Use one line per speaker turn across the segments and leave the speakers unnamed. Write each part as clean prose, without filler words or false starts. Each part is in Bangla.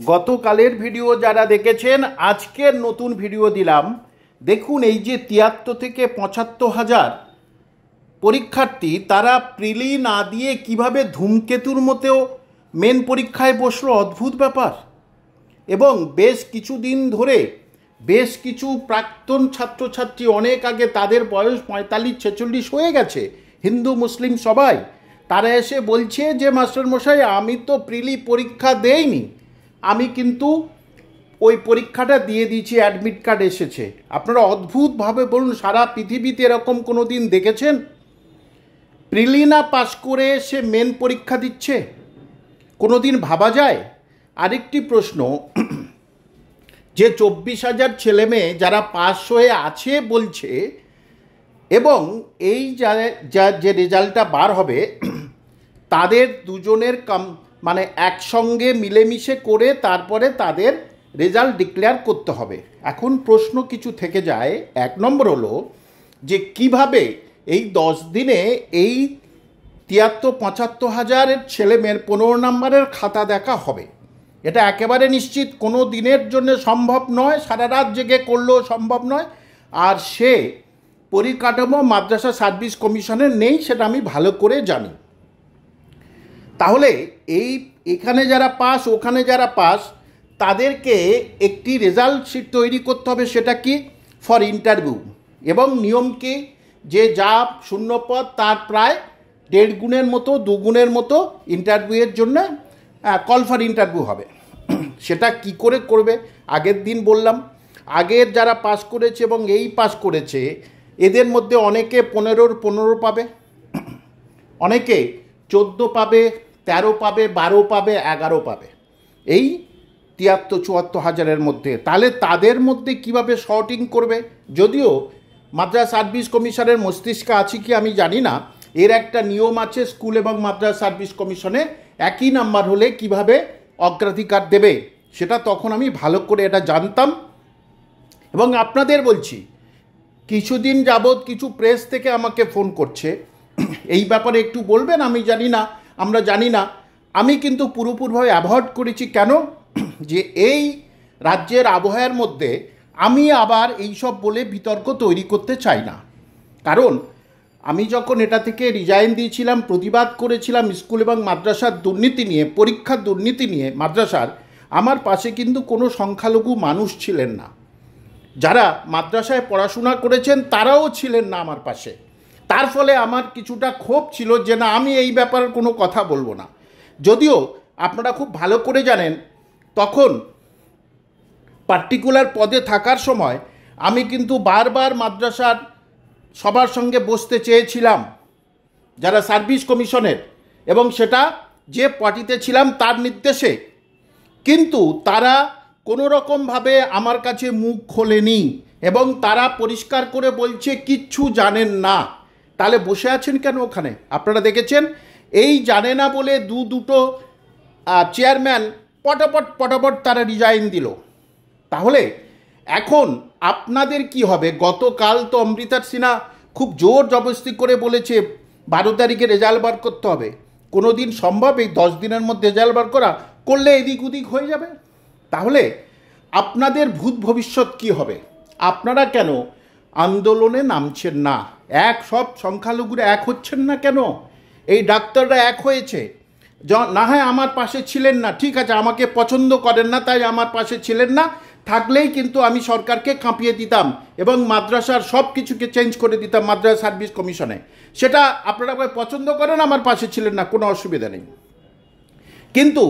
গতকালের ভিডিও যারা দেখেছেন আজকের নতুন ভিডিও দিলাম। দেখুন এই যে ৭৩ থেকে ৭৫,০০০ পরীক্ষার্থী তারা প্রিলি না দিয়ে কিভাবে ধূমকেতুর মতেও মেন পরীক্ষায় বসলো, অদ্ভুত ব্যাপার। এবং বেশ কিছুদিন ধরে বেশ কিছু প্রাক্তন ছাত্রছাত্রী, অনেক আগে তাদের বয়স ৪৫-৪৬ হয়ে গেছে, হিন্দু মুসলিম সবাই, তারা এসে বলছে যে মাস্টারমশাই আমি তো প্রিলি পরীক্ষা দেইনি, আমি কিন্তু ওই পরীক্ষাটা দিয়ে দিয়েছি, অ্যাডমিট কার্ড এসেছে। আপনারা অদ্ভুতভাবে বলুন, সারা পৃথিবীতে এরকম কোনো দিন দেখেছেন? প্রিলি না পাশ করে সে মেন পরীক্ষা দিচ্ছে, কোনো দিন ভাবা যায়? আরেকটি প্রশ্ন, যে ২৪,০০০ ছেলেমেয়ে যারা পাস হয়ে আছে বলছে, এবং এই যে রেজাল্টটা বার হবে তাদের দুজনের মানে একসঙ্গে মিলেমিশে করে তারপরে তাদের রেজাল্ট ডিক্লেয়ার করতে হবে। এখন প্রশ্ন কিছু থেকে যায়। ১ নম্বর হলো যে কিভাবে এই ১০ দিনে এই ৭৩-৭৫,০০০ ছেলেমেয়ের ১৫ নম্বরের খাতা দেখা হবে। এটা একেবারে নিশ্চিত, কোনো দিনের জন্য সম্ভব নয়, সারা রাত জেগে করলেও সম্ভব নয়। আর সে পরিকাঠামো মাদ্রাসা সার্ভিস কমিশনের নেই, সেটা আমি ভালো করে জানি। তাহলে এখানে যারা পাস, ওখানে যারা পাস, তাদেরকে একটি রেজাল্ট শিট তৈরি করতে হবে। সেটা কি? For interview. এবং নিয়ম কি? যে যা শূন্যপদ তার প্রায় ১.৫ গুণের মতো, ২ গুণের মতো ইন্টারভিউয়ের জন্য কল ফর ইন্টারভিউ হবে। সেটা কি করে করবে? আগের দিন বললাম, আগের যারা পাস করেছে এবং এই পাস করেছে এদের মধ্যে অনেকে ১৫-র ১৫ পাবে, অনেকে ১৪ পাবে, ১৩ পাবে, ১২ পাবে, ১১ পাবে, এই ৭৩-৭৪,০০০-এর মধ্যে। তাহলে তাদের মধ্যে কিভাবে শর্টিং করবে? যদিও মাদ্রাসা সার্ভিস কমিশনের মস্তিষ্কে আছে কি আমি জানি না, এর একটা নিয়ম আছে, স্কুল এবং মাদ্রাসা সার্ভিস কমিশনে একই নাম্বার হলে কিভাবে অগ্রাধিকার দেবে, সেটা তখন আমি ভালো করে এটা জানতাম। এবং আপনাদের বলছি, কিছুদিন যাবৎ কিছু প্রেস থেকে আমাকে ফোন করছে, এই ব্যাপারে একটু বলবেন, আমি জানি না, আমরা জানি না। আমি কিন্তু পুরোপুরিভাবে অ্যাভয়েড করেছি। কেন? যে এই রাজ্যের আবহাওয়ার মধ্যে আমি আবার এইসব বলে বিতর্ক তৈরি করতে চাই না। কারণ আমি যখন এটা থেকে রিজাইন দিয়েছিলাম, প্রতিবাদ করেছিলাম স্কুল এবং মাদ্রাসার দুর্নীতি নিয়ে, পরীক্ষার দুর্নীতি নিয়ে মাদ্রাসার, আমার পাশে কিন্তু কোনো সংখ্যালঘু মানুষ ছিলেন না। যারা মাদ্রাসায় পড়াশোনা করেছেন তারাও ছিলেন না আমার পাশে। তার ফলে আমার কিছুটা ক্ষোভ ছিল যে না, আমি এই ব্যাপারে কোনো কথা বলবো না। যদিও আপনারা খুব ভালো করে জানেন, তখন পার্টিকুলার পদে থাকার সময় আমি কিন্তু বারবার মাদ্রাসার সবার সঙ্গে বসতে চেয়েছিলাম, যারা সার্ভিস কমিশনের, এবং সেটা যে পার্টিতে ছিলাম তার নির্দেশে। কিন্তু তারা কোনো রকমভাবে আমার কাছে মুখ খোলেনি এবং তারা পরিষ্কার করে বলছে কিচ্ছু জানেন না। তাহলে বসে আছেন কেন ওখানে? আপনারা দেখেছেন, এই জানে না বলে দুটো চেয়ারম্যান পটাপট তারা রিজাইন দিল। তাহলে এখন আপনাদের কি হবে? গতকাল তো অমৃতা সিনহা খুব জোর জবরদস্তি করে বলেছে ১২ তারিখে রেজাল্ট বার করতে হবে। কোনো দিন সম্ভব এই ১০ দিনের মধ্যে রেজাল্ট বার করা? করলে এদিক ওদিক হয়ে যাবে। তাহলে আপনাদের ভূত ভবিষ্যৎ কি হবে? আপনারা কেন আন্দোলনে নামছেন না? সব সংখ্যালঘুরা এক হচ্ছেন না কেন? এই ডাক্তাররা এক হয়েছে, না হয় আমার পাশে ছিলেন না, ঠিক আছে, আমাকে পছন্দ করেন না তাই আমার পাশে ছিলেন না, থাকলেই কিন্তু আমি সরকারকে কাঁপিয়ে দিতাম এবং মাদ্রাসার সব কিছুকে চেঞ্জ করে দিতাম মাদ্রাসা সার্ভিস কমিশনে। সেটা আপনারা পছন্দ করেন, আমার পাশে ছিলেন না, কোনো অসুবিধা নেই। কিন্তু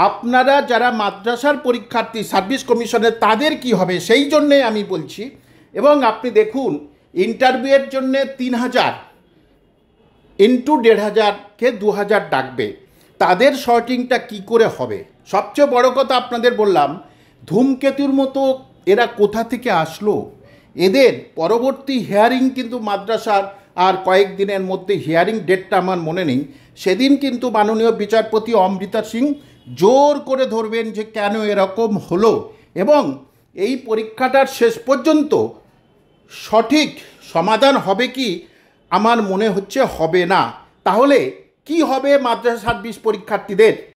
আপনারা যারা মাদ্রাসার পরীক্ষার্থী সার্ভিস কমিশনের, তাদের কি হবে সেই জন্যে আমি বলছি। এবং আপনি দেখুন, ইন্টারভিউয়ের জন্যে ৩,০০০ ইন্টু ১,৫০০কে ২,০০০ ডাকবে, তাদের শর্টিংটা কি করে হবে? সবচেয়ে বড় কথা আপনাদের বললাম, ধূমকেতুর মতো এরা কোথা থেকে আসলো? এদের পরবর্তী হিয়ারিং কিন্তু মাদ্রাসার আর কয়েকদিনের মধ্যে, হিয়ারিং ডেটটা আমার মনে নেই, সেদিন কিন্তু মাননীয় বিচারপতি অমৃতা সিং জোর করে ধরবেন যে কেন এরকম হলো, এবং এই পরীক্ষাটার শেষ পর্যন্ত সঠিক সমাধান হবে কি আমার মনে হচ্ছে হবে না। তাহলে কি হবে মাদ্রাসা সার্ভিস পরীক্ষার্থীদের?